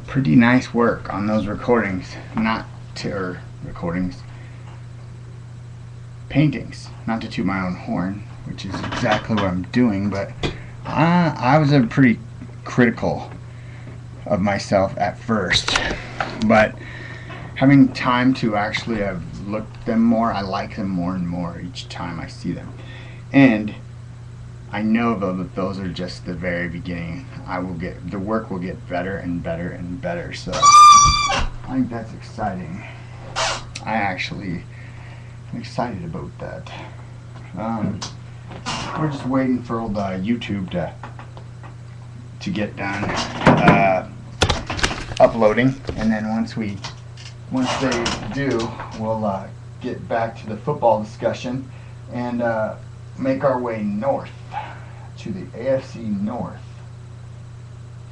pretty nice work on those recordings, paintings. Not to toot my own horn, which is exactly what I'm doing, but I was pretty critical of myself at first, but having time to actually have looked at them more, I like them more and more each time I see them. And I know though that those are just the very beginning. The work will get better and better and better. So I think that's exciting. I'm excited about that. We're just waiting for old YouTube to get done uploading, and then once they do, we'll get back to the football discussion and make our way north to the AFC North.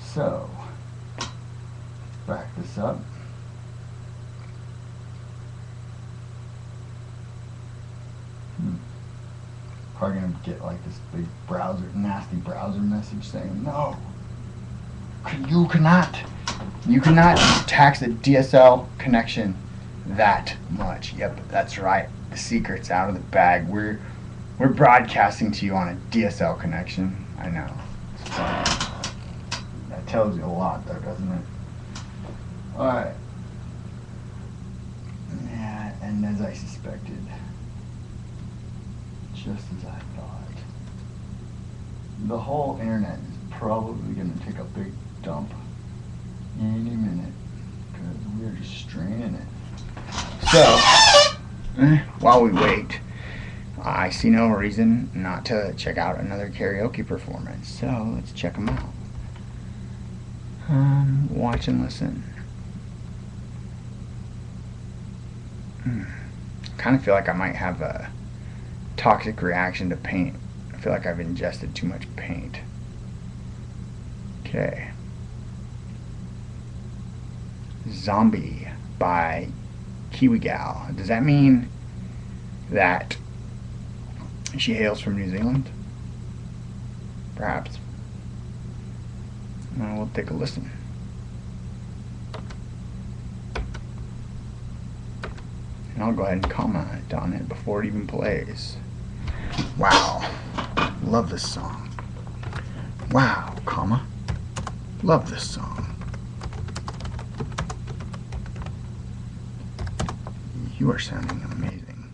So, back this up. Probably gonna get like this big nasty browser message saying, no, you cannot tax a DSL connection that much. Yep, that's right. The secret's out of the bag. We're broadcasting to you on a DSL connection. I know. That tells you a lot, though, doesn't it? All right. Yeah, and as I suspected, just as I thought, the whole internet is probably going to take a big dump any minute because we're just straining it. So, while we wait, I see no reason not to check out another karaoke performance. So let's check them out. Watch and listen. Kind of feel like I might have a toxic reaction to paint. I feel like I've ingested too much paint. Okay. Zombie by Kiwi Gal. Does that mean that she hails from New Zealand? Perhaps. We'll take a listen. And I'll go ahead and comment on it before it even plays. Wow. Love this song. Wow, comma. Love this song. You are sounding amazing.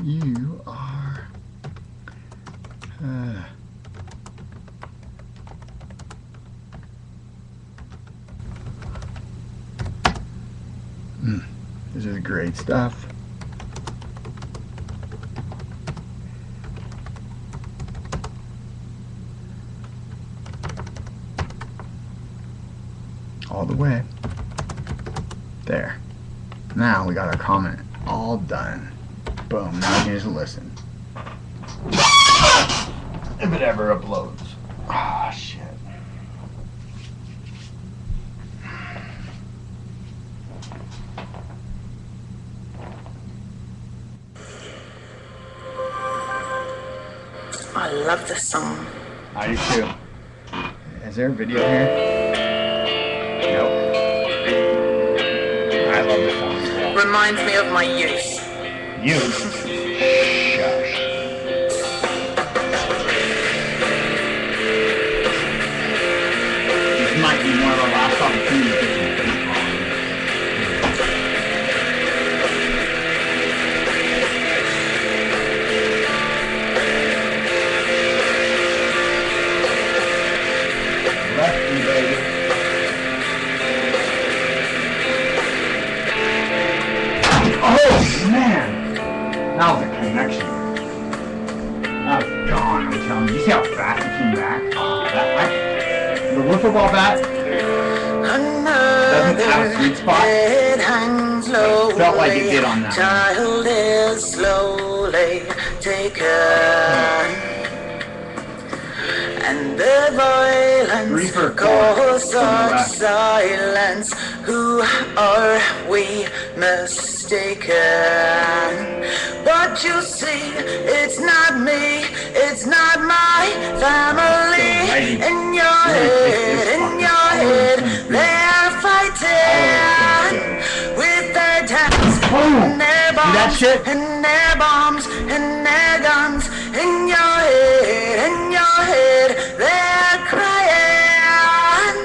You are this is great stuff. All the way. There. Now we got our comment all done. Boom. Now we can just listen. If it ever uploads. Ah, shit. I love this song. I do too. Is there a video here? Nope. I love this song as well. Reminds me of my youth. Youth? Shush. This might be one of our last opportunities to get some baseball. Lefty, baby. Oh, man! That was a connection. That was gone, I'm telling you. You see how fast it came back? The wiffle ball bat doesn't have a sweet spot. It felt like it did on that child is slowly taken, and the violence calls such silence. Who are we mistaken? But you see, it's not me, it's not my family. In your head, there it. and their bombs and their guns in your head, they're crying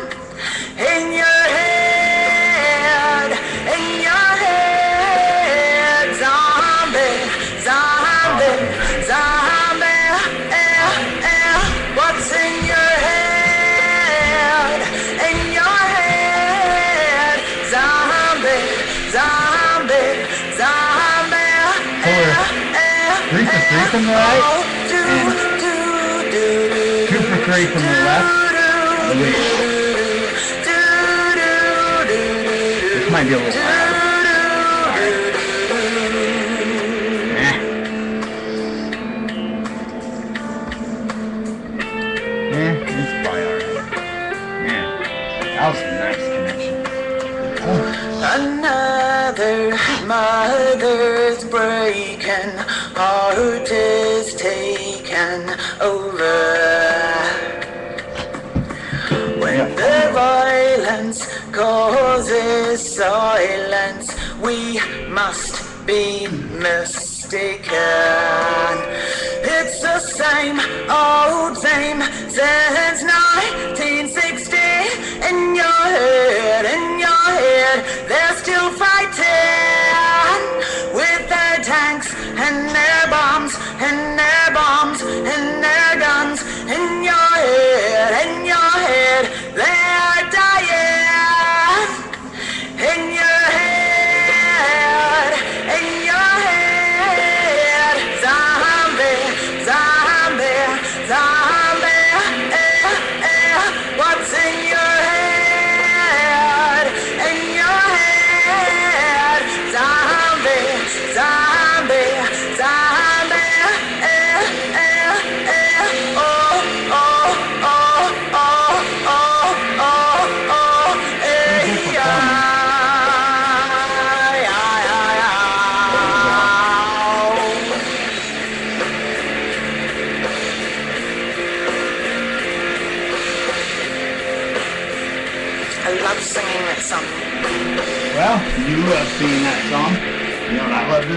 in your head, zombie, zombie, zombie, what's in your head, zombie, zombie, zombie, 3 for 3 from the right, and 2 for 3 from the left. This might be a little loud. It's probably alright. Man, that was a nice connection. Another mother's breaking, heart is taken over. When the violence causes silence, we must be mistaken. It's the same old same since 1960. In your head, they're still fighting with their tanks and their bombs and their bombs and their guns. In your head, they're dying. In your head, zombie, zombie, zombie, what's in your head, zombie, zombie, zombie, oh, oh, oh, oh, oh, oh, I love singing that song. Well, you love singing that song. You know what I love to do?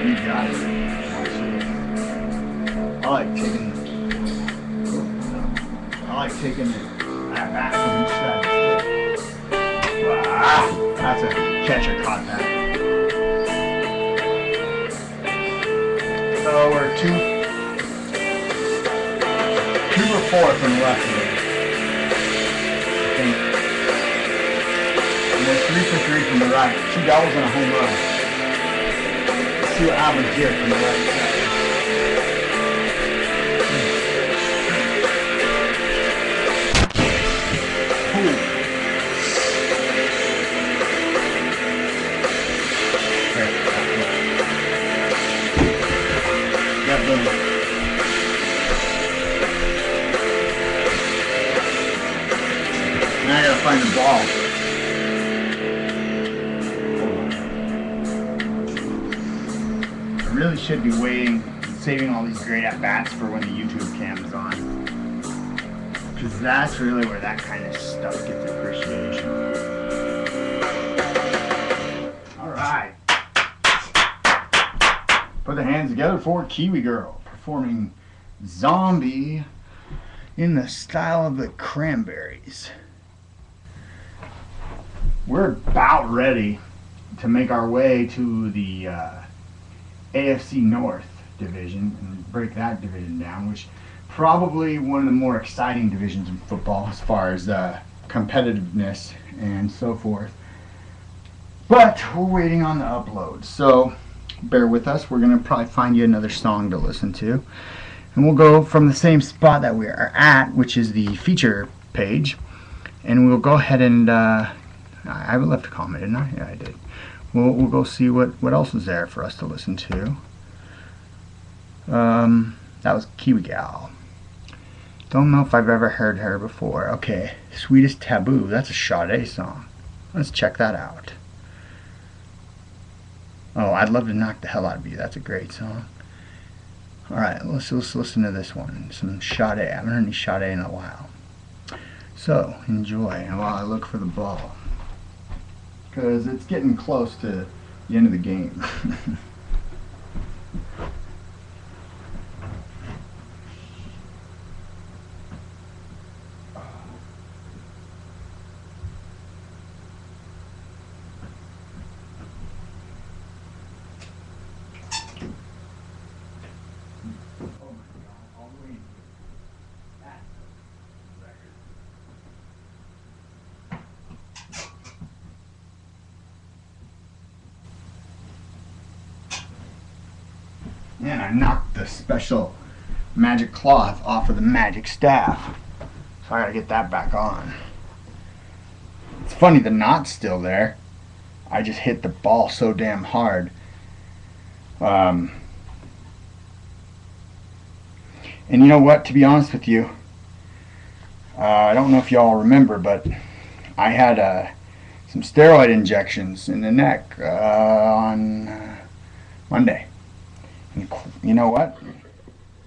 You got it. I like taking that back from each side. Ah, that's a catcher caught that. So we're 2 or 4 from the left here. And there's 3 for 3 from the right. 2 doubles and a home run. Let's see what happens here from the right side. Now I gotta find the ball. I really should be saving all these great at-bats for when the YouTube cam is on. Because that's really where that kind of stuff gets appreciation. Alright. Put the hands together for Kiwi Girl, performing Zombie in the style of the Cranberries. We're about ready to make our way to the AFC North division and break that division down, which probably one of the more exciting divisions in football as far as competitiveness and so forth. But we're waiting on the upload, so bear with us. We're going to probably find you another song to listen to. And we'll go from the same spot that we are at, which is the feature page. And we'll go ahead and, I left a comment, didn't I? Yeah, I did. We'll go see what else is there for us to listen to. That was Kiwi Gal. Don't know if I've ever heard her before. Okay, Sweetest Taboo. That's a Sade song. Let's check that out. Oh, I'd love to knock the hell out of you. That's a great song. Alright, let's listen to this one. Some Sade. I haven't heard any Sade in a while. So, enjoy while I look for the ball. Because it's getting close to the end of the game. And I knocked the special magic cloth off of the magic staff. So I gotta get that back on. It's funny, the knot's still there. I just hit the ball so damn hard. And you know what, to be honest with you, I don't know if y'all remember, but I had some steroid injections in the neck on Monday. And you know what?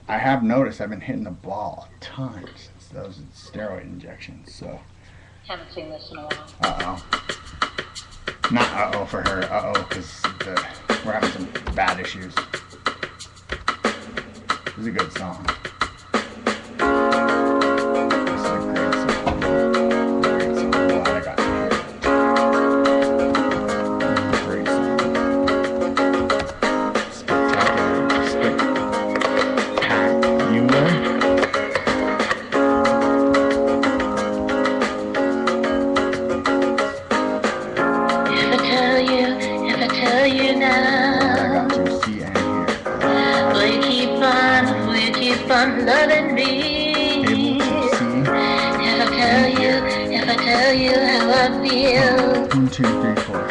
I have noticed I've been hitting the ball a ton since those steroid injections. So. Haven't seen this in a while. Uh-oh. Not uh-oh for her. Uh-oh, because we're having some bad issues. This is a good song. This is a great song. Great song. I'm glad I got to hear it. Great song. Spectacular. Spectacular. Loving me. If I tell you how I feel. 1, 2, 3, 4.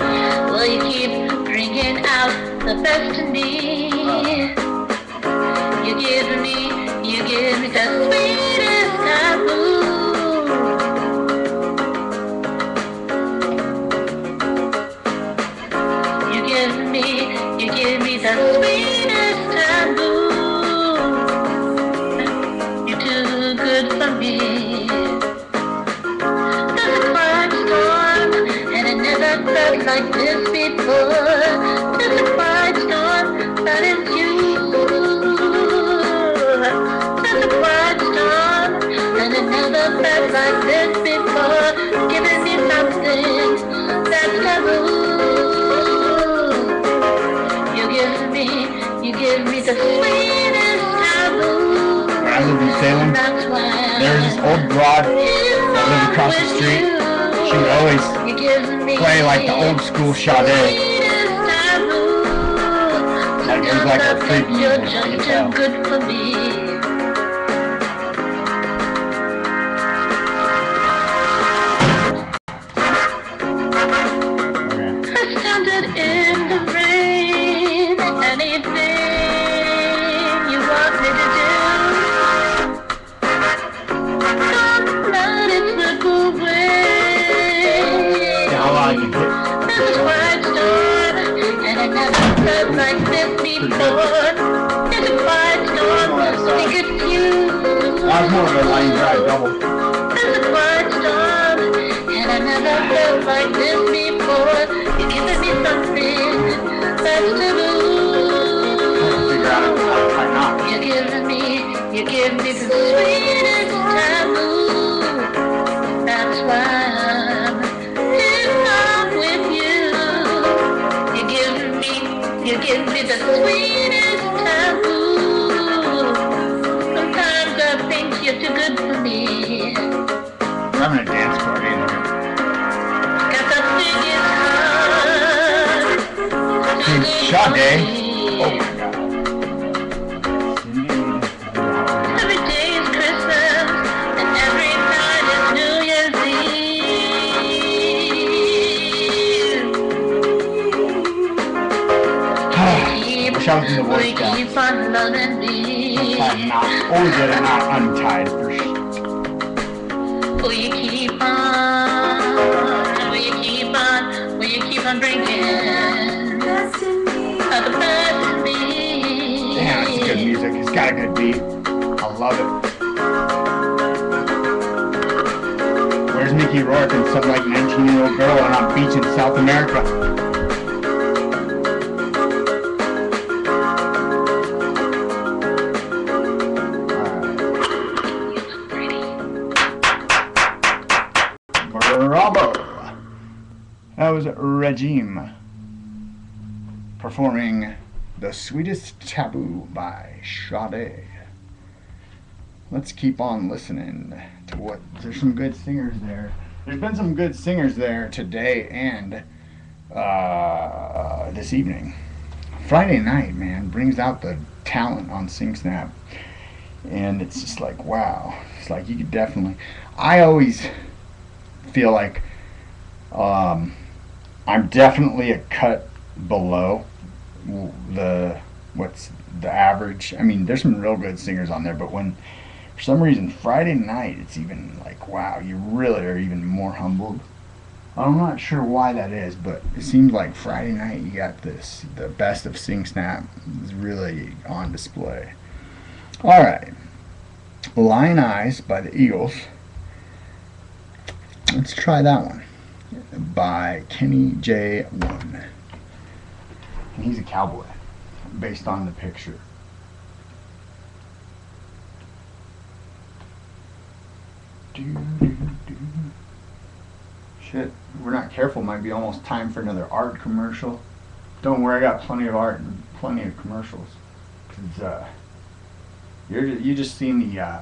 Will you keep bringing out the best in me? You give me the sweetest taboo. You give me the sweetest taboo. Good for me. There's a quiet storm, and it never felt like this before. There's a quiet storm, but it's you. There's a quiet storm, and it never felt like this before. Giving me something that's taboo. You give me the sweetest taboo. When I lived in Salem, there was this old broad that lived across the street. She would always play like the old school Sade. Like it was like her freak music, you could tell. Good for me. I standed in the rain. Anything you want me to do. There's a quiet storm, and I never felt like this before. There's a quiet storm, we could use. I was more of a line drive double. There's a quiet storm, and I never felt like this before. You're giving me something that's taboo. Figure out how to tie knots. You give me the sweetest taboo. That's why I'm in love with you. You give me the sweetest taboo. Sometimes I think you're too good for me. We're having a dance party in here. Got the thing is hard. Dude, Sade. Oh my god. Every day is Christmas, and every night is New Year's Eve. Wish I was in the Will Boy you Scouts. keep on loving me? Tie knots. Always get a knot untied for sure. Will you keep on? Will you keep on bringing the best in me? Damn, it's good music. It's got a good beat. I love it. Where's Mickey Rourke and some like 19-year-old girl on a beach in South America? That was Regime performing The Sweetest Taboo by Sade. Let's keep on listening to what. There's some good singers there. There's been some good singers there today and this evening. Friday night, man, brings out the talent on SingSnap. And it's just like, wow. It's like you could definitely. I always feel like I'm definitely a cut below what's the average. I mean, there's some real good singers on there, but when for some reason Friday night it's even like, wow, you really are even more humbled. I'm not sure why that is, but it seems like Friday night you got this, the best of SingSnap is really on display. Alright, Lion Eyes by the Eagles. Let's try that one by Kenny J1. And he's a cowboy based on the picture. Shit, if we're not careful, might be almost time for another art commercial. Don't worry, I got plenty of art and plenty of commercials. Cause you just seen the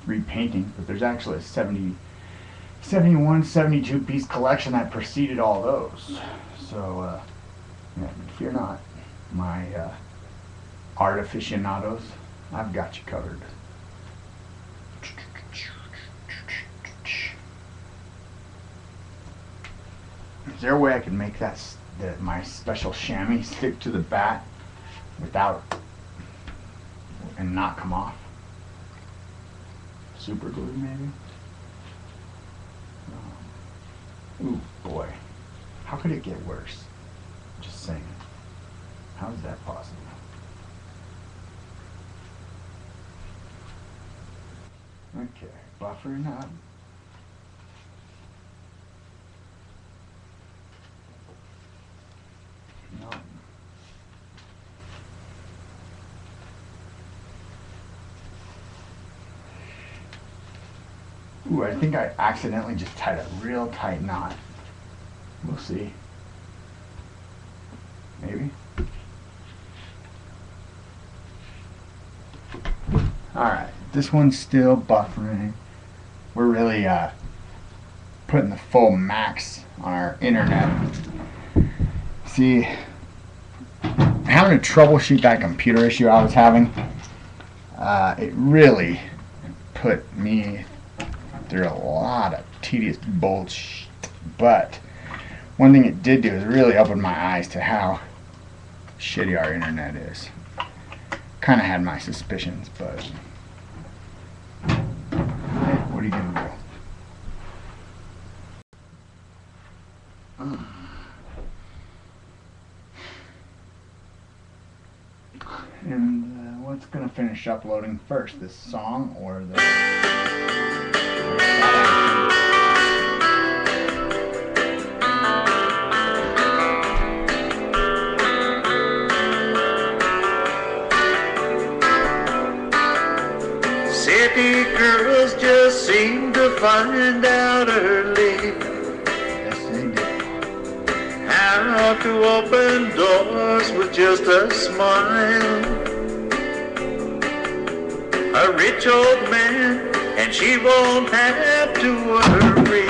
repainting, but there's actually a 71, 72 piece collection that preceded all those. So yeah, fear not, my art aficionados. I've got you covered. Is there a way I can make my special chamois stick to the bat without and not come off? Super glue, maybe? Ooh, boy. How could it get worse? Just saying. How is that possible? Okay, buffering up. No. Ooh, I think I accidentally just tied a real tight knot. We'll see. Maybe. Alright, this one's still buffering. We're really putting the full max on our internet. See, having to troubleshoot that computer issue I was having, it really put me through a lot of tedious bullshit. But one thing it did do is really open my eyes to how shitty our internet is. Kind of had my suspicions, but hey, what are you gonna do? And what's gonna finish uploading first, this song or the? City girls just seem to find out early Yes, they do. how to open doors with just a smile. A rich old man, and she won't have to worry.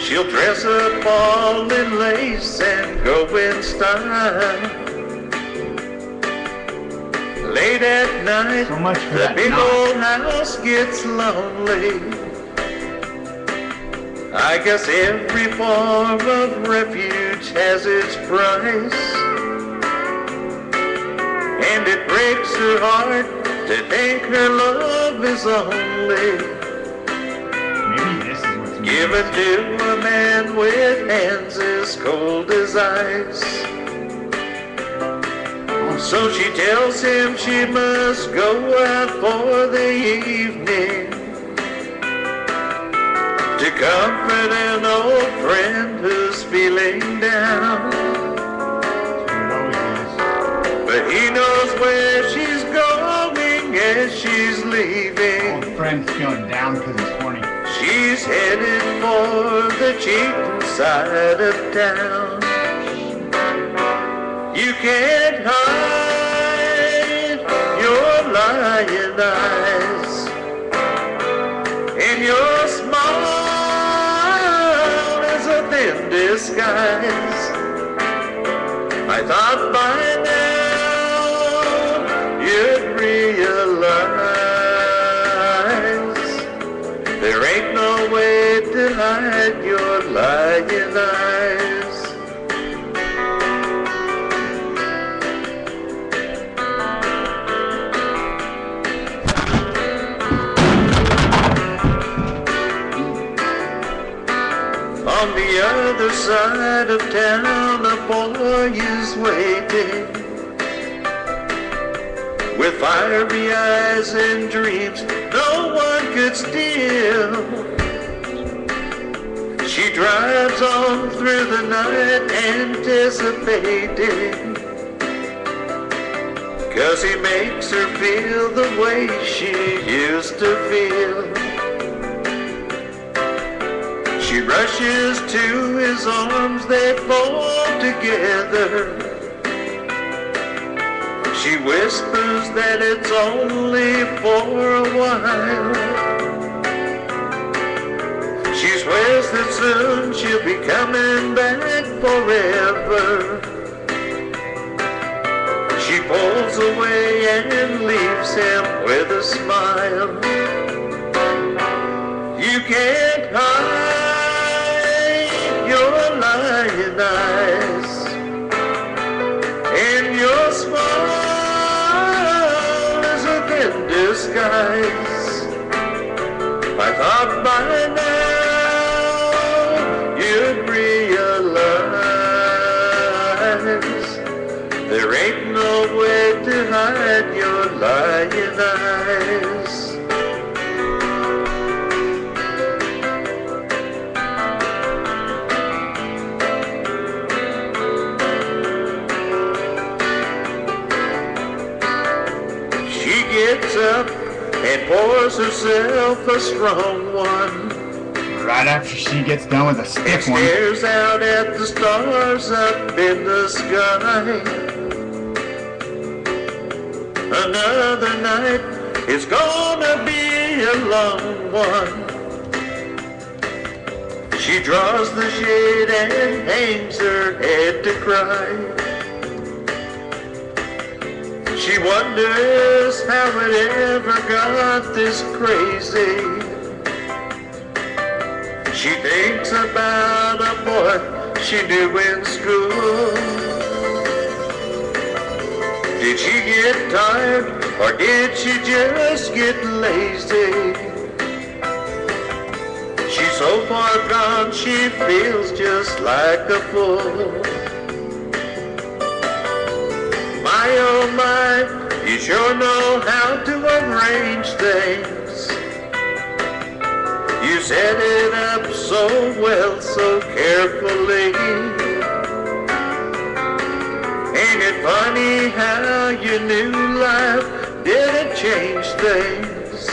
She'll dress up all in lace and go in style. Late at night, So much for the that big knot. old house gets lonely. I guess every form of refuge has its price. And it breaks her heart to think her love is only Maybe this is what's given to a man with hands as cold as ice. So she tells him she must go out for the evening to comfort an old friend who's feeling down. But he knows where she's going as she's leaving. Old friend's feeling down because he's horny. She's headed for the cheating side of town. You can't hide your lying eyes, and your smile is a thin disguise. I thought by now you'd realize there ain't no way to hide your lying eyes. On the other side of town, a boy is waiting with fiery eyes and dreams no one could steal. She drives on through the night anticipating, 'cause he makes her feel the way she used to feel. She rushes to his arms, they fall together. She whispers that it's only for a while. She swears that soon she'll be coming back forever. She pulls away and leaves him with a smile. You can't hide your lying eyes, and your smile is a thin disguise. I thought by now you'd realize there ain't no way to hide your lying eyes. Gets up and pours herself a strong one. Right after she gets done with a stiff one. Stares out at the stars up in the sky. Another night is gonna be a long one. She draws the shade and hangs her head to cry. She wonders how it ever got this crazy. She thinks about a boy she knew in school. Did she get tired, or did she just get lazy? She's so far gone she feels just like a fool. My oh my, you sure know how to arrange things. You set it up so well, so carefully. Ain't it funny how your new life didn't change things?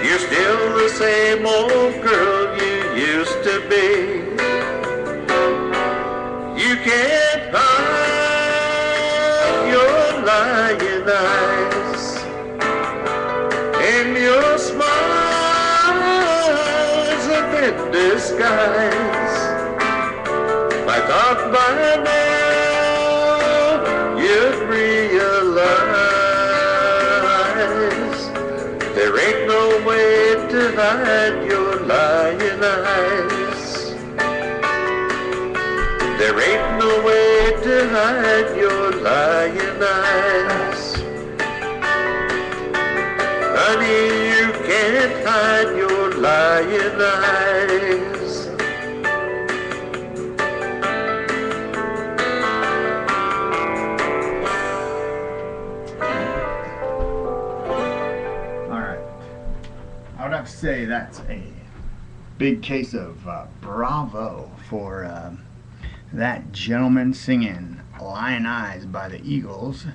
You're still the same old girl you used to be. You can't hide your lying eyes, and your smile is a thin disguise. I thought by now you'd realize there ain't no way to hide your lying eyes. There ain't no way to hide your lying eyes. Honey, you can't hide your lying eyes. Alright. I would have to say that's a big case of bravo for that gentleman singing Lion Eyes by the Eagles.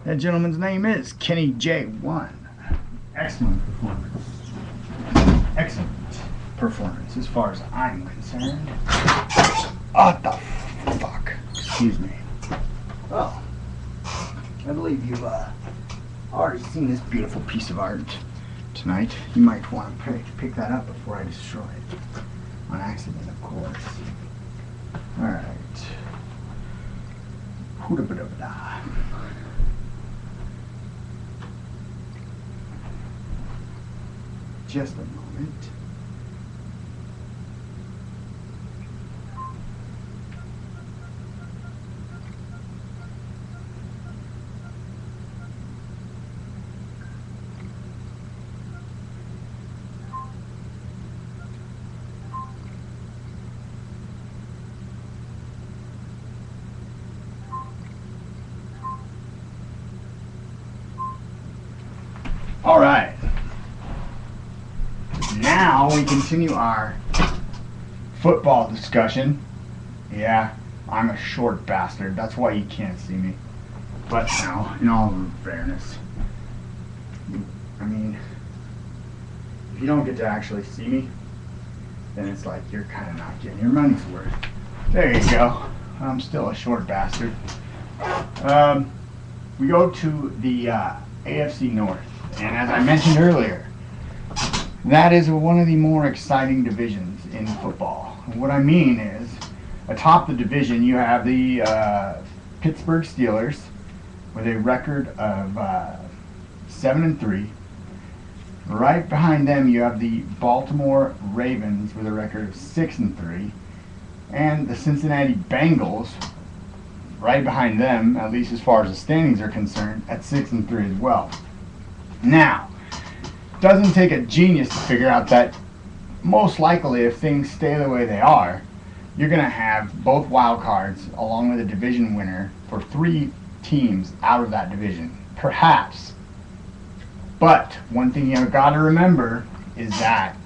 That gentleman's name is Kenny J. One. Excellent performance. excellent performance as far as I'm concerned. What the fuck? Excuse me. Oh, I believe you've already seen this beautiful piece of art tonight. You might want to pick that up before I destroy it. On accident, of course. Alright. Hooda-ba-da-ba-da. Just a moment. All right. Now we continue our football discussion. Yeah, I'm a short bastard. That's why you can't see me. But now, in all fairness, I mean, if you don't get to actually see me, then it's like you're kind of not getting your money's worth. There you go. I'm still a short bastard. We go to the AFC North. And as I mentioned earlier, that is one of the more exciting divisions in football. And what I mean is, atop the division, you have the Pittsburgh Steelers with a record of 7-3. Right behind them, you have the Baltimore Ravens with a record of 6-3, and the Cincinnati Bengals, right behind them, at least as far as the standings are concerned, at 6-3 as well. Now, doesn't take a genius to figure out that most likely, if things stay the way they are, you're going to have both wild cards along with a division winner for 3 teams out of that division, perhaps. But one thing you've got to remember is that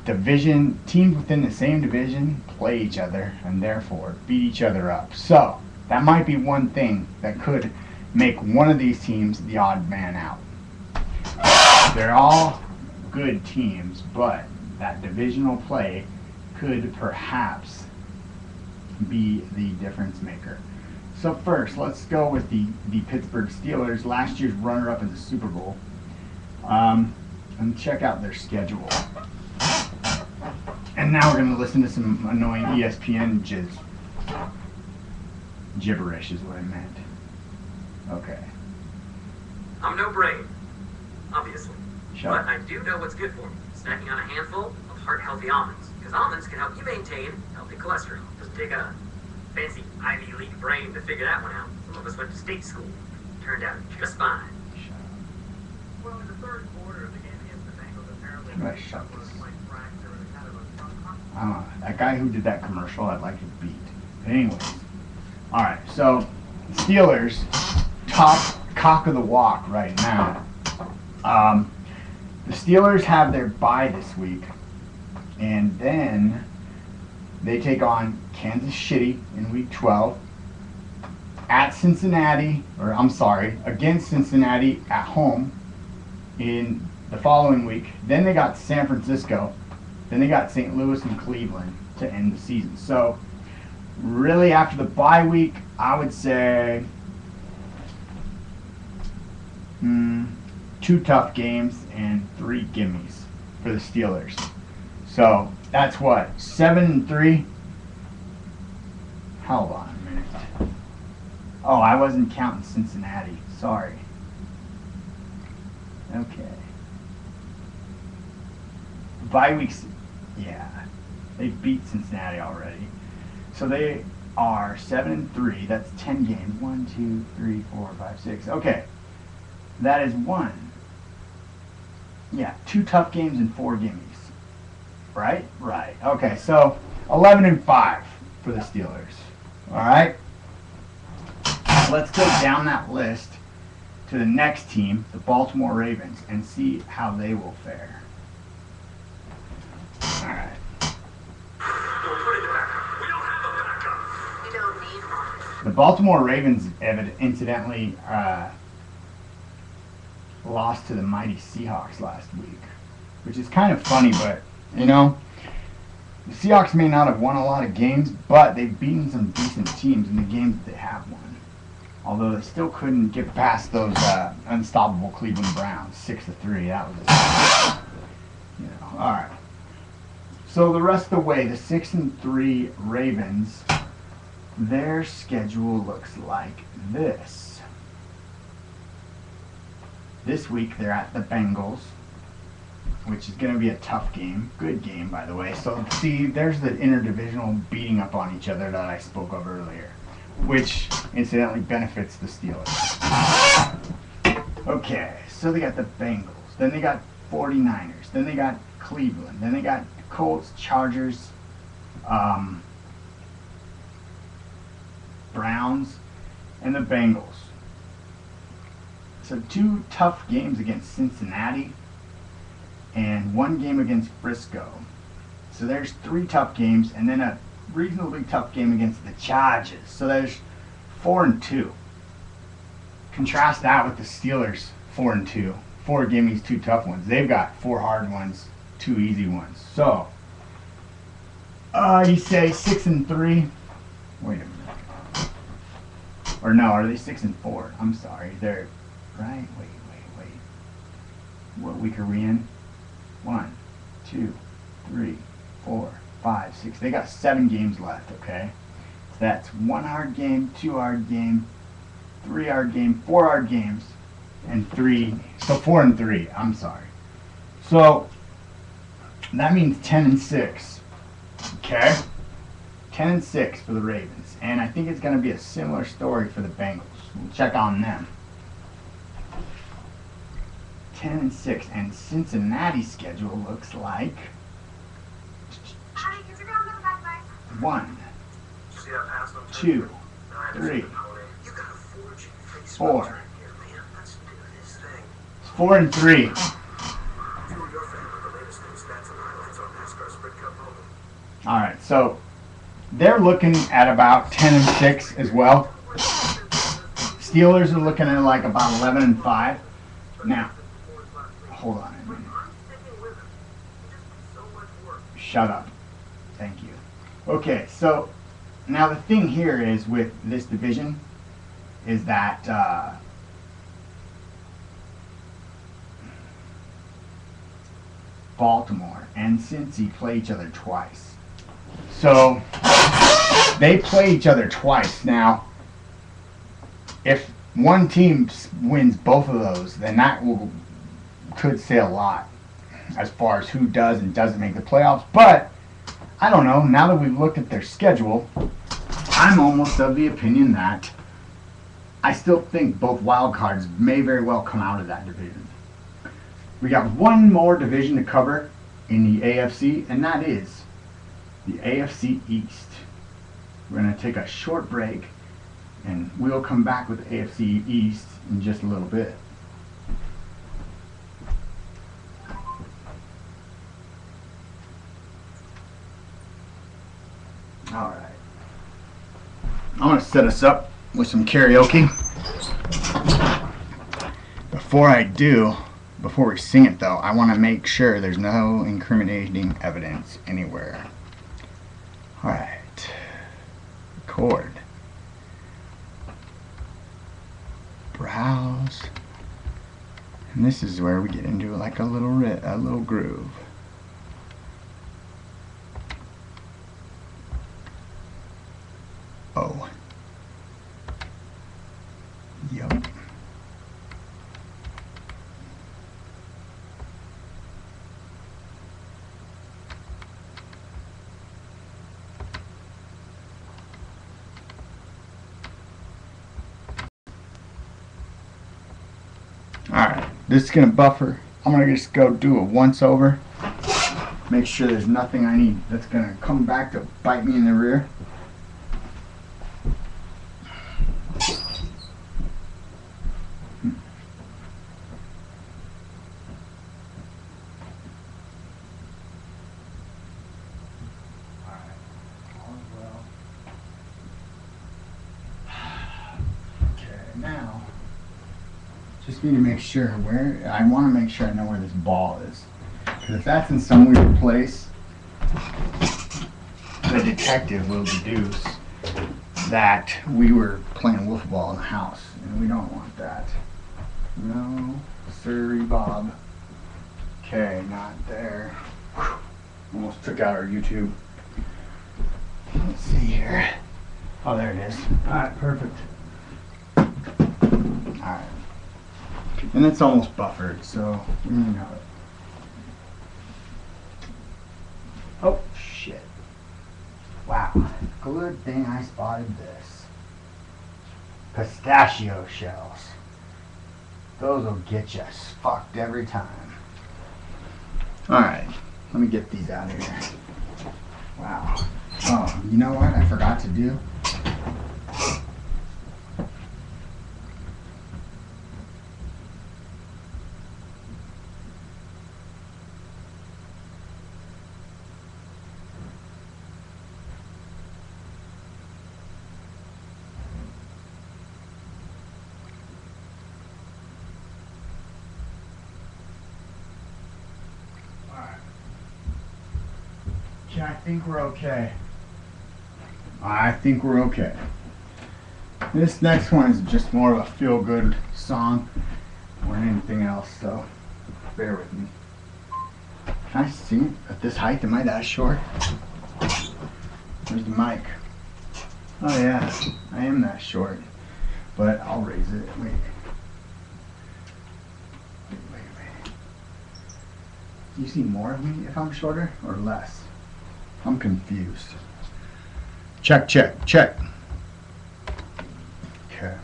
division teams within the same division play each other and therefore beat each other up. So that might be one thing that could make one of these teams the odd man out. They're all good teams, but that divisional play could perhaps be the difference maker. So first, let's go with the Pittsburgh Steelers, last year's runner-up in the Super Bowl, and check out their schedule. And now we're going to listen to some annoying ESPN gibberish is what I meant. Okay. I'm no brain, obviously. Shut But I do know what's good for me. Snacking on a handful of heart-healthy almonds. Because almonds can help you maintain healthy cholesterol. Doesn't take a fancy Ivy League brain to figure that one out. Some of us went to state school. Turned out just fine. Shut Well, in the third quarter of the game against the Bengals, apparently... Right, shut this. That guy who did that commercial, I'd like to beat. But anyways. Alright, so Steelers, top cock of the walk right now. The Steelers have their bye this week, and then they take on Kansas City in week 12, at Cincinnati, or I'm sorry, against Cincinnati at home in the following week. Then they got San Francisco, then they got St. Louis and Cleveland to end the season. So really after the bye week, I would say 2 tough games and 3 gimmies for the Steelers. So that's what, 7-3? Hold on a minute. Oh, I wasn't counting Cincinnati. Sorry. Okay. Bye weeks, yeah, they beat Cincinnati already. So they are 7-3. That's 10 games. 1, 2, 3, 4, 5, 6. Okay. That is 2 tough games and 4 gimmies. Right? Right. Okay, so 11-5 for the Steelers. Alright? Let's go down that list to the next team, the Baltimore Ravens, and see how they will fare. Alright. The Baltimore Ravens incidentally lost to the mighty Seahawks last week. which is kind of funny, but, you know, the Seahawks may not have won a lot of games, but they've beaten some decent teams in the games that they have won. Although they still couldn't get past those unstoppable Cleveland Browns, 6-3. That was, you know, all right. So the rest of the way, the 6-3 Ravens, their schedule looks like this. This week they're at the Bengals, which is going to be a tough game. Good game, by the way. So see, there's the interdivisional beating up on each other that I spoke of earlier, which incidentally benefits the Steelers. Okay, so they got the Bengals, then they got 49ers, then they got Cleveland, then they got Colts, Chargers, Browns, and the Bengals. So 2 tough games against Cincinnati and 1 game against Frisco. So there's 3 tough games, and then a reasonably tough game against the Chargers. So there's 4-2. Contrast that with the Steelers, 4-2. 4 gimmies, 2 tough ones. They've got 4 hard ones, 2 easy ones. So, you say 6-3. Wait a minute. Or no, are they 6-4? I'm sorry. They're right. Wait. What week are we in? 1, 2, 3, 4, 5, 6. They got 7 games left, okay? So that's 1 hard game, 2 hard game, 3 hard game, 4 hard games, and 3. So 4-3. I'm sorry. So that means 10-6. Okay? 10-6 for the Ravens. And I think it's going to be a similar story for the Bengals. We'll check on them. 10-6, and Cincinnati's schedule looks like 1, 2, 3, 4. It's 4-3. All right, so they're looking at about 10-6 as well. Steelers are looking at like about 11-5. Now, hold on a minute. Shut up. Thank you. Okay, so now the thing here is with this division is that Baltimore and Cincy play each other twice. So they play each other twice. Now, if one team wins both of those, then that could say a lot as far as who does and doesn't make the playoffs. But I don't know. Now that we've looked at their schedule, I'm almost of the opinion that I still think both wild cards may very well come out of that division. We got one more division to cover in the AFC, and that is the AFC East. We're going to take a short break, and we'll come back with the AFC East in just a little bit. Alright. I'm going to set us up with some karaoke. Before we sing it though, I want to make sure there's no incriminating evidence anywhere. Alright. Record. Browse. And this is where we get into like a little groove. Oh. Yup. Alright, this is going to buffer. I'm going to just go do a once over. Make sure there's nothing I need that's going to come back to bite me in the rear. Now, just need to make sure I want to make sure I know where this ball is. Because if that's in some weird place, the detective will deduce that we were playing wiffle ball in the house, and we don't want that. No, sorry, Bob. Okay, not there. Whew. Almost took out our YouTube. Let's see here. Oh, there it is. Alright, perfect. Alright. And it's almost buffered, so you know it. Oh, shit. Wow. Good thing I spotted this. Pistachio shells. Those will get you fucked every time. Alright, let me get these out of here. Wow. Oh, you know what I forgot to do? I think we're okay. I think we're okay. This next one is just more of a feel-good song more than anything else, so bear with me. Can I see at this height? Am I that short? Where's the mic? Oh yeah, I am that short, but I'll raise it. Wait. Do you see more of me if I'm shorter or less? I'm confused. Check, check, check. Okay.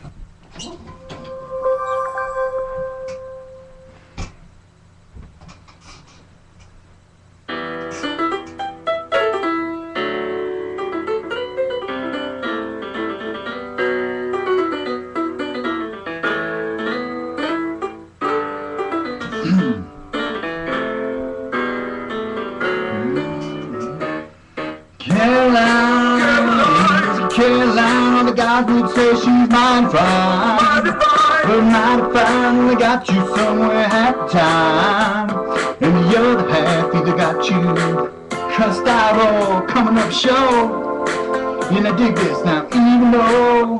Caroline, the God would say she's mine fine. But mighty fine, we got you somewhere half the time. And the other half either got you cussed out or coming up short. And I dig this now, even though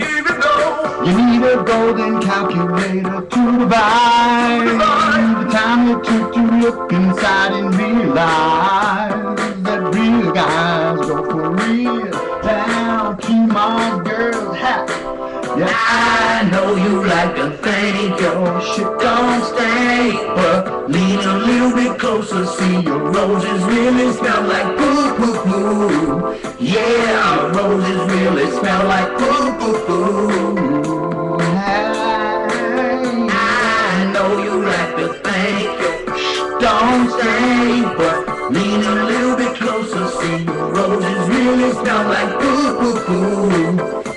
you need a golden calculator to divide the time it took to look inside and realize that real guys go for real. Down to my girl's hat. Yeah, I know you like to think your shit don't stink, but lean a little bit closer, see your roses really smell like poo poo poo. Yeah, roses really smell like poo poo poo. I know you like to think your shit don't stink, but lean a little bit closer, see your roses really smell like poo poo poo.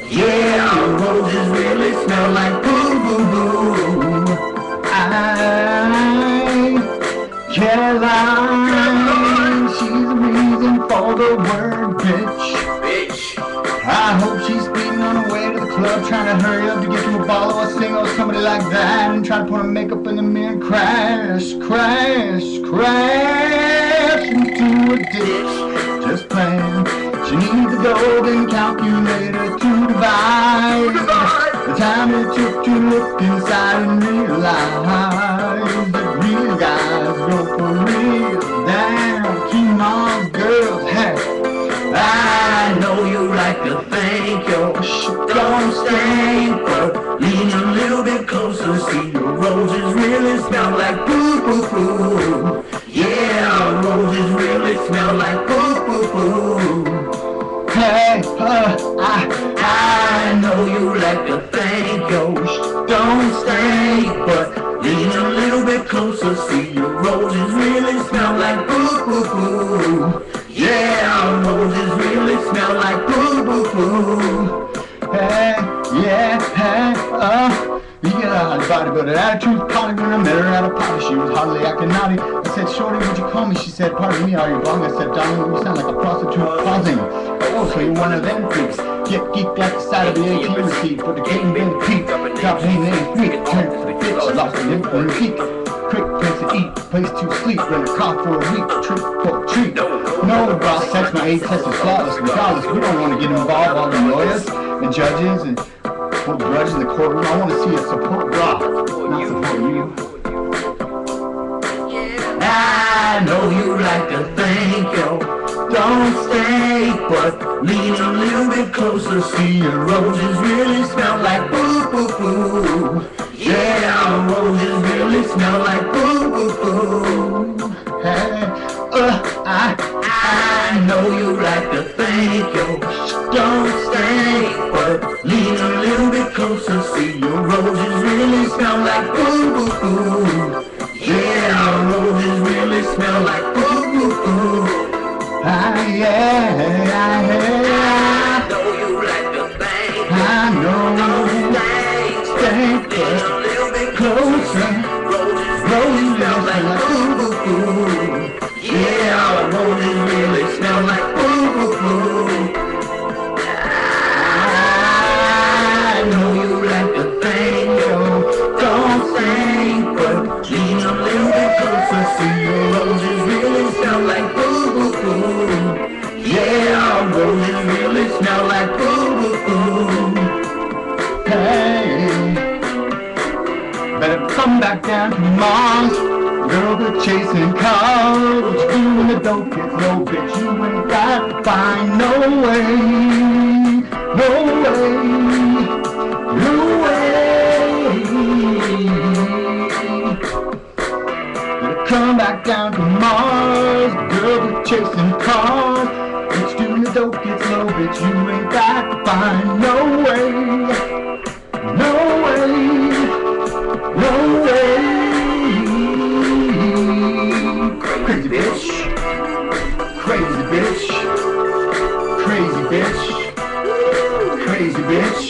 Yeah, your roses really smell like poo poo poo. Caroline, she's the reason for the word bitch. I hope she's speeding on her way to the club, trying to hurry up to get to a ball or a single or somebody like that, and try to put her makeup in the mirror and crash, crash, crash into a ditch. Just playing. She needs a golden calculator to divide the time it took to look inside and realize that real guys go for real. Down to my girl's hat. I know you like to think your shit don't stink, but lean a little bit closer, see your roses really smell like poo poo poo. Yeah, roses really smell like poo poo poo. Hey, I know you like to think your shit don't stink, but lean a little bit closer, see your roses really smell like poo poo poo. Yeah, roses really smell like poo poo poo. Hey, yeah, hey, you get a bodybuilder attitude, probably when I met her at a party, she was hardly acting naughty. I said, shorty, what'd you call me? She said, pardon me, are you wrong? I said, darling, you sound like a prostitute pausing. Oh, so you're one of them freaks. Get geeked at the side of the ATM receipt, put the game in the peak, drop it in the feet, turn to the bitch, lost it in the peak. quick place to eat, place to sleep, rent a car for a week, trip for a treat. No raw sex, my age test is flawless. Regardless, we don't want to get involved, all the lawyers, the judges, and hold grudges in the courtroom. I want to see a support raw, not support you. I know you like to think, yo, don't stay, but lean a little bit closer. See your roses really smell like boo boo boo. Yeah, roses really smell like boo boo boo. Hey, I know you like to think, yo, don't stay, but lean a little bit closer. See your roses really smell like boo boo boo. Yeah, roses really smell like boo boo boo. Yeah, I know you like to think. I know. Stay just a little bit closer. Roses smell like boo boo boo. Yeah, roses really smell like boo boo boo. I know you like to think, yo, don't think, but lean a little bit closer. See your roses really smell like boo boo boo. Yeah, roses really smell like boo boo boo. Hey, better come back down to Mars. Girl, we're chasing cars. What you doing the dope gets no bitch. You ain't got to find no way, no way, no way. Better come back down to Mars. Girl, we're chasing cars. What you doing the dope gets no bitch. You ain't got to find no way, no way, no way. Crazy bitch, crazy bitch, crazy bitch, crazy bitch,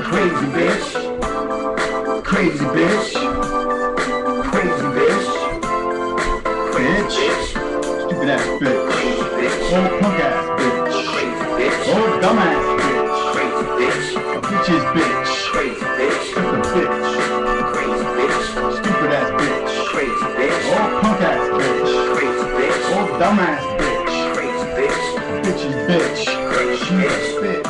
crazy bitch, crazy bitch, crazy bitch, bitch, stupid ass bitch, old punk ass bitch, old dumb ass bitch, a bitch is bitch, just a bitch, stupid ass bitch, old punk ass bitch, old dumb ass bitch, bitch is bitch, she's a bitch.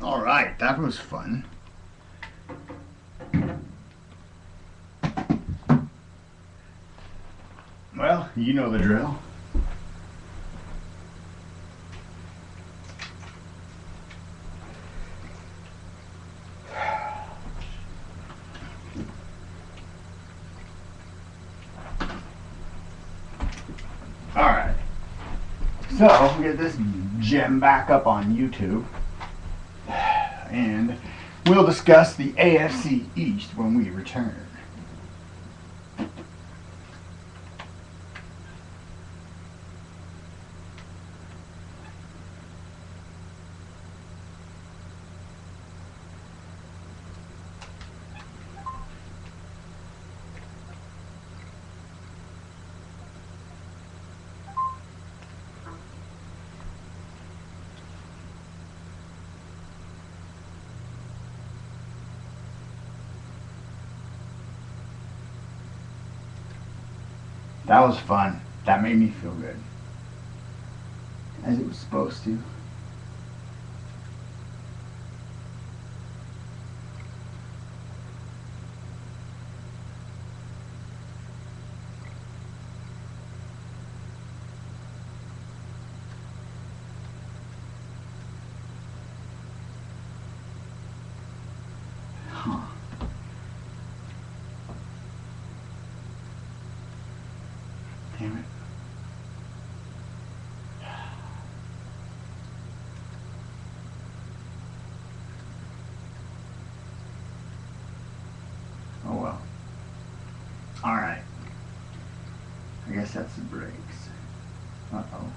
Alright, that was fun. Well, you know the drill. Alright, so we'll get this gem back up on YouTube. And we'll discuss the AFC East when we return. That was fun. That made me feel good. As it was supposed to. Huh. Damn it. Oh well. Alright. I guess that's the brakes. Uh-oh.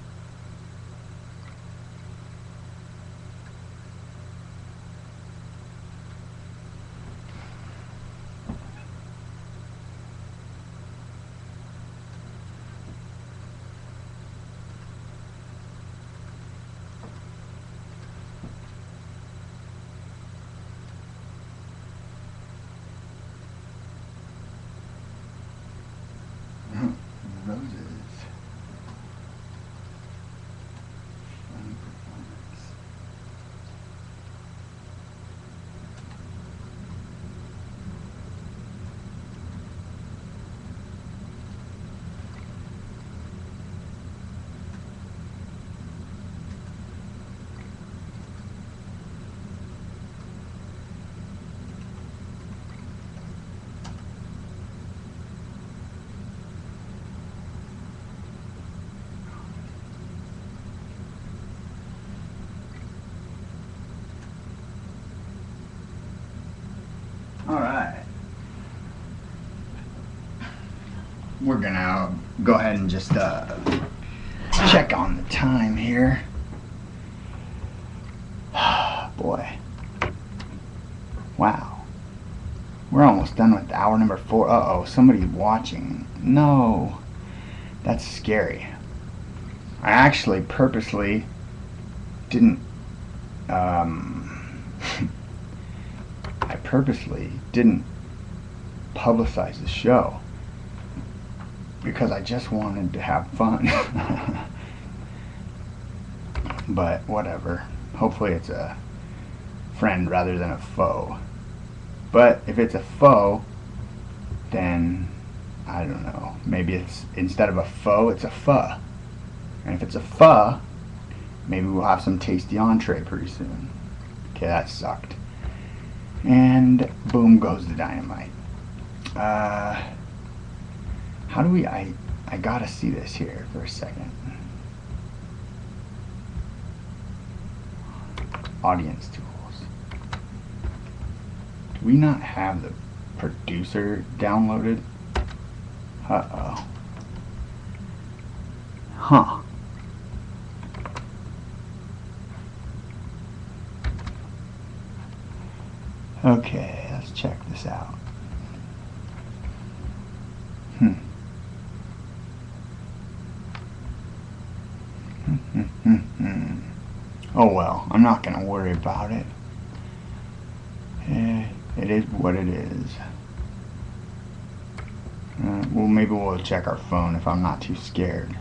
Roses. Fun performance. Alright. We're gonna go ahead and just check on the time here. Boy. Wow. We're almost done with hour number 4. Uh-oh, somebody's watching. No. That's scary. I actually purposely didn't I purposely didn't publicize the show because I just wanted to have fun. But whatever. Hopefully it's a friend rather than a foe. But if it's a foe, then I don't know. Maybe it's instead of a foe, it's a pho. And if it's a pho, maybe we'll have some tasty entree pretty soon. Okay, that sucked. And boom goes the dynamite. How do we, I gotta see this here for a second. Audience tools. Do we not have the producer downloaded? Uh-oh. Huh. Okay, let's check this out. Oh well, I'm not gonna worry about it. It is what it is. Well, maybe we'll check our phone if I'm not too scared.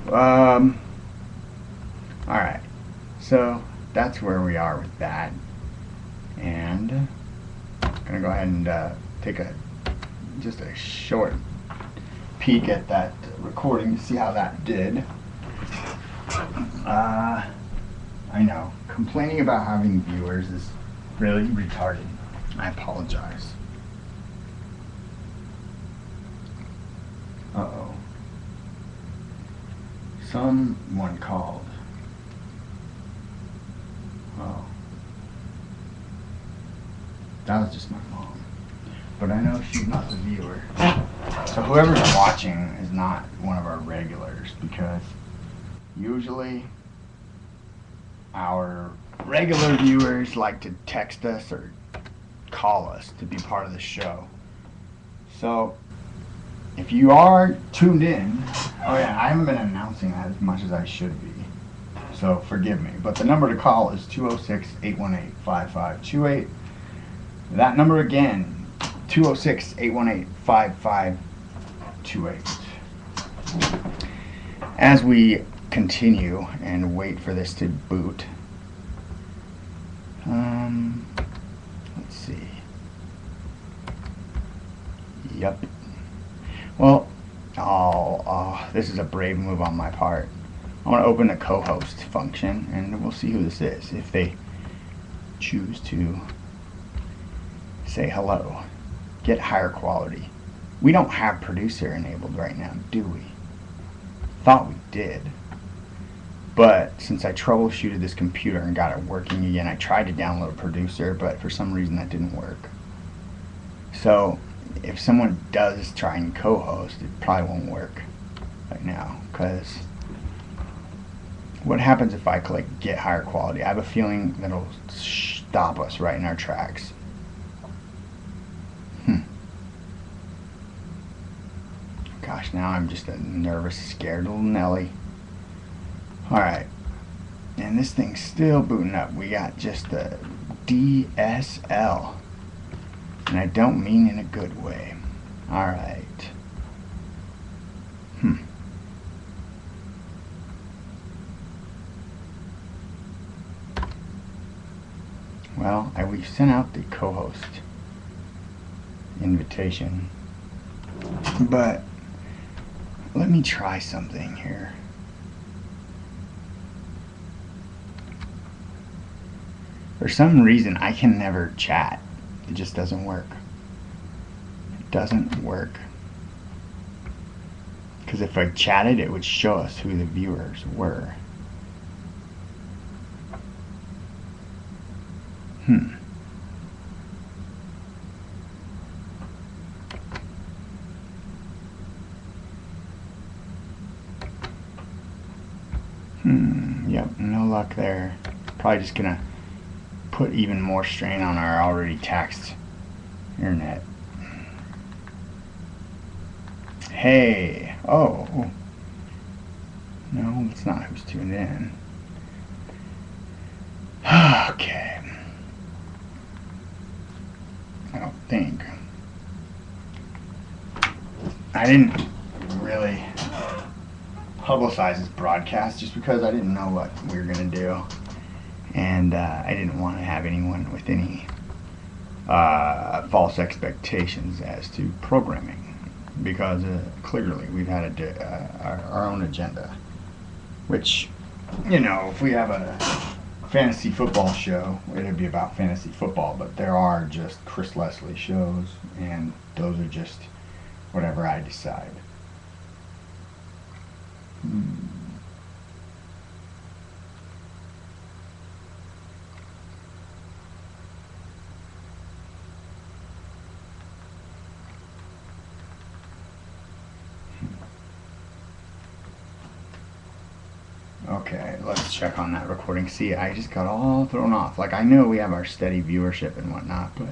Alright, so that's where we are with that. And I'm gonna go ahead and take just a short peek at that recording to see how that did. I know, complaining about having viewers is really retarded. I apologize. Uh-oh. Someone called. Oh. That was just my mom. But I know she's not the viewer. So whoever's watching is not one of our regulars, because usually our regular viewers like to text us or call us to be part of the show. So if you are tuned in, oh yeah, I haven't been announcing that as much as I should be, so forgive me. But the number to call is 206-818-5528. That number again, 206-818-5528. As we continue and wait for this to boot, let's see. Yep. Well, this is a brave move on my part. I want to open the co-host function and we'll see who this is if they choose to say hello. Get higher quality. We don't have producer enabled right now, do we? Thought we did. But since I troubleshooted this computer and got it working again, I tried to download producer, but for some reason that didn't work. So if someone does try and co-host, it probably won't work right now, because what happens if I click get higher quality? I have a feeling that'll stop us right in our tracks. Gosh, now I'm just a nervous, scared little Nelly. Alright, and this thing's still booting up. We got just a DSL, and I don't mean in a good way. Alright. Well, we've sent out the co-host invitation, but let me try something here. For some reason, I can never chat. It just doesn't work. It doesn't work. Because if I chatted, it would show us who the viewers were. Yep, no luck there. Probably just gonna put even more strain on our already taxed internet. Hey, oh. No, it's not who's tuned in. Okay. I don't think. I didn't really publicize this broadcast just because I didn't know what we were going to do. And I didn't want to have anyone with any false expectations as to programming. Because clearly we've had our own agenda. Which, you know, if we have a fantasy football show, it'd be about fantasy football. But there are just Chris Leslie shows, and those are just whatever I decide. Okay, let's check on that recording. See, I just got all thrown off. Like, I know we have our steady viewership and whatnot, but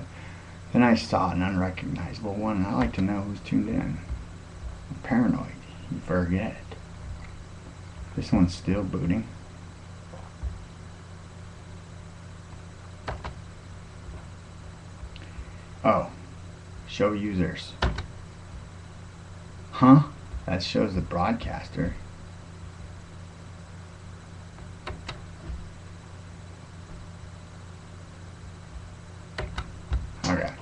then I saw an unrecognizable one, and I like to know who's tuned in. I'm paranoid. You forget. This one's still booting. Oh, show users. Huh? That shows the broadcaster. Okay.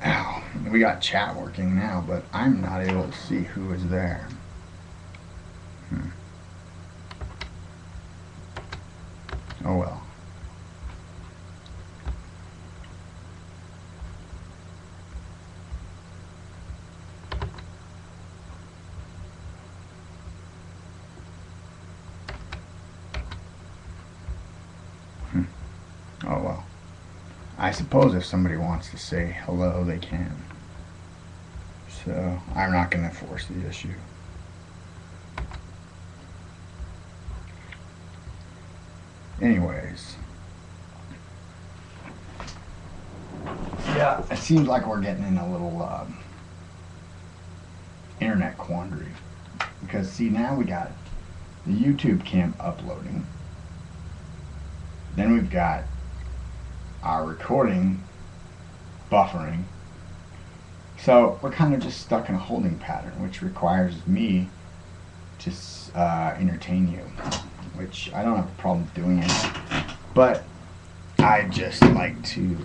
Ow. We got chat working now, but I'm not able to see who is there. Oh well. Oh well. I suppose if somebody wants to say hello, they can. So I'm not going to force the issue. Anyways. Yeah, it seems like we're getting in a little internet quandary. Because see, now we got the YouTube cam uploading. Then we've got our recording buffering. So we're kind of just stuck in a holding pattern, which requires me to entertain you, which I don't have a problem doing it, but I just like to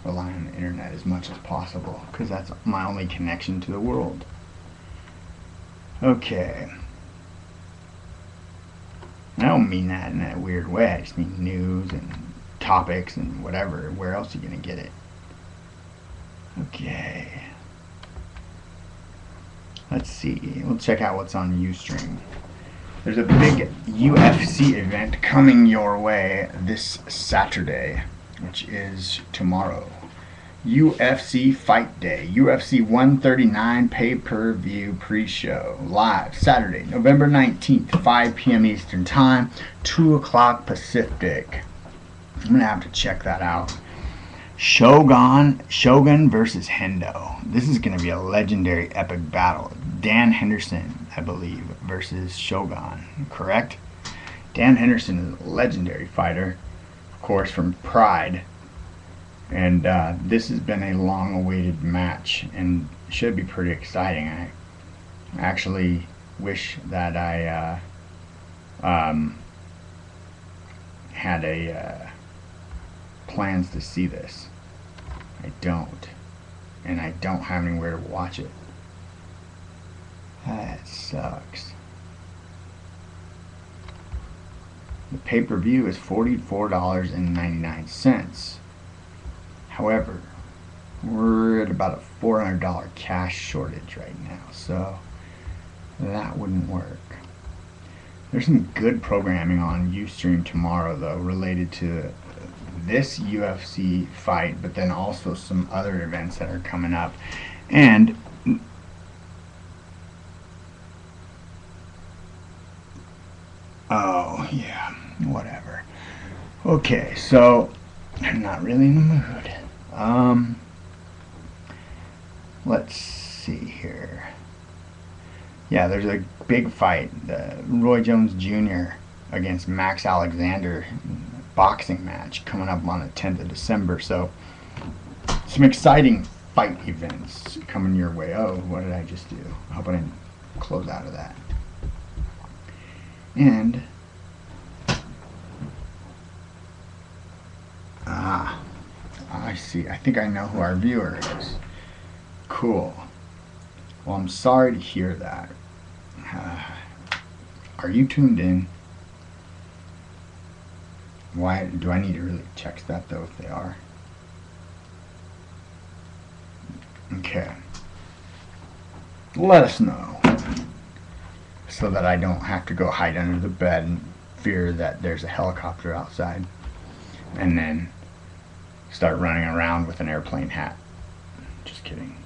rely on the internet as much as possible because that's my only connection to the world. Okay. I don't mean that in that weird way. I just mean news and topics and whatever. Where else are you gonna get it? Okay. Let's see. We'll check out what's on Ustream. There's a big UFC event coming your way this Saturday, which is tomorrow. UFC Fight Day. UFC 139 pay-per-view pre-show. Live Saturday, November 19th, 5 p.m. Eastern Time, 2 o'clock Pacific. I'm going to have to check that out. Shogun versus Hendo. This is going to be a legendary epic battle. Dan Henderson, I believe, versus Shogun, correct? Dan Henderson is a legendary fighter, of course, from Pride. And this has been a long-awaited match and should be pretty exciting. I actually wish that I had plans to see this. I don't, and I don't have anywhere to watch it. That sucks. The pay-per-view is $44.99. However, we're at about a $400 cash shortage right now, so that wouldn't work. There's some good programming on Ustream tomorrow, though, related to this UFC fight, but then also some other events that are coming up. And oh yeah, whatever. Okay, so I'm not really in the mood. Let's see here. Yeah, there's a big fight, the Roy Jones Jr. against Max Alexander boxing match coming up on the 10th of December. So some exciting fight events coming your way. Oh, what did I just do? I hope I didn't close out of that. And I see. I think I know who our viewer is. Cool. Well, I'm sorry to hear that. Are you tuned in? Why do I need to really check that, though, if they are? Okay. Let us know, so that I don't have to go hide under the bed and fear that there's a helicopter outside, and then start running around with an airplane hat. Just kidding.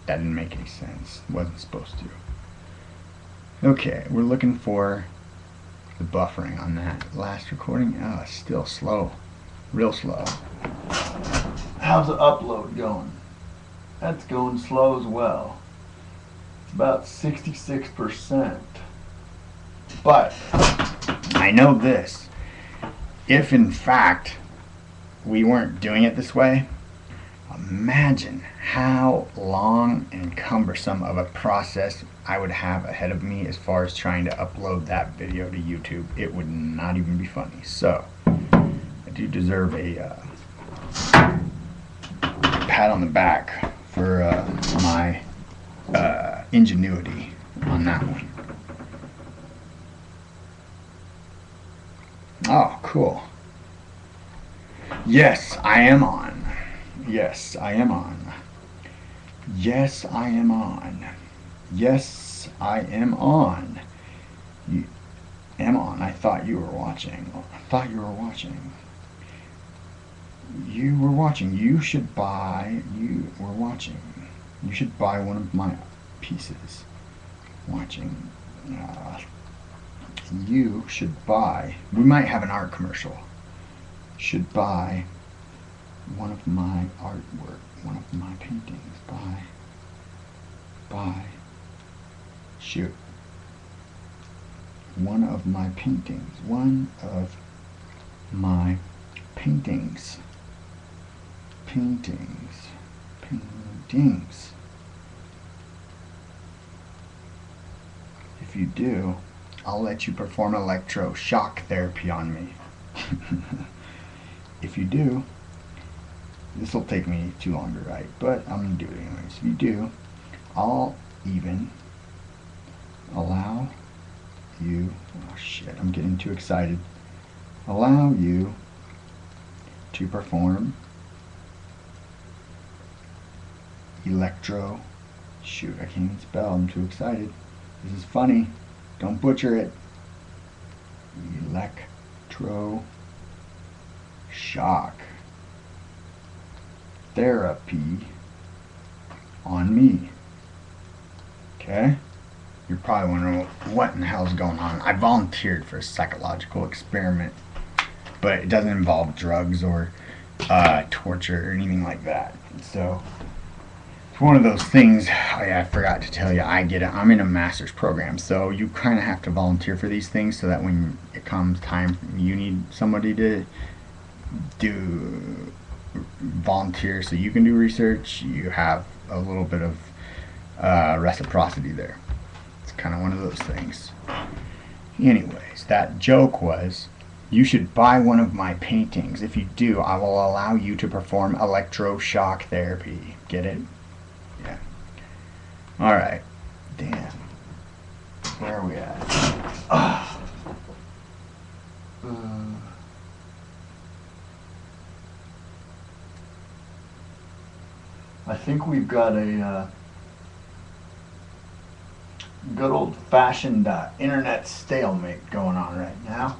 That didn't make any sense. Wasn't supposed to. Okay, we're looking for the buffering on that last recording. Oh, it's still slow. Real slow. How's the upload going? That's going slow as well. It's about 66%. But I know this. If in fact we weren't doing it this way, imagine how long and cumbersome of a process I would have ahead of me as far as trying to upload that video to YouTube. It would not even be funny. So I do deserve a pat on the back for my ingenuity on that one. Oh, cool. Yes, I am on. Yes, I am on. Yes, I am on. Yes, I am on. You am on. I thought you were watching. I thought you were watching. You were watching. You should buy. You were watching. You should buy one of my pieces. Watching. You should buy. We might have an art commercial. Should buy one of my artwork, one of my paintings. Buy. Shoot. One of my paintings. One of my paintings. Paintings. If you do, I'll let you perform electroshock therapy on me. If you do, this will take me too long to write, but I'm going to do it anyways. If you do, I'll even allow you, oh shit, I'm getting too excited, allow you to perform electro. Shoot, I can't even spell. I'm too excited. This is funny. Don't butcher it. Electro shock therapy on me. Okay? You're probably wondering what in the hell is going on. I volunteered for a psychological experiment, but it doesn't involve drugs or torture or anything like that. So it's one of those things. Oh yeah, I forgot to tell you. I'm in a master's program, so you kind of have to volunteer for these things so that when it comes time you need somebody to do volunteer so you can do research, you have a little bit of reciprocity there. It's kind of one of those things. Anyways, that joke was, you should buy one of my paintings. If you do, I will allow you to perform electroshock therapy. Get it? Yeah. Alright. Damn. Where are we at? I think we've got a good old-fashioned internet stalemate going on right now.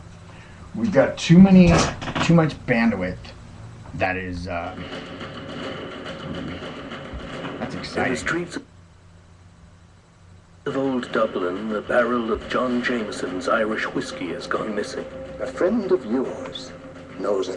We've got too much bandwidth. That is that's In the exciting. streets of old Dublin, a barrel of John Jameson's Irish whiskey has gone missing. A friend of yours knows a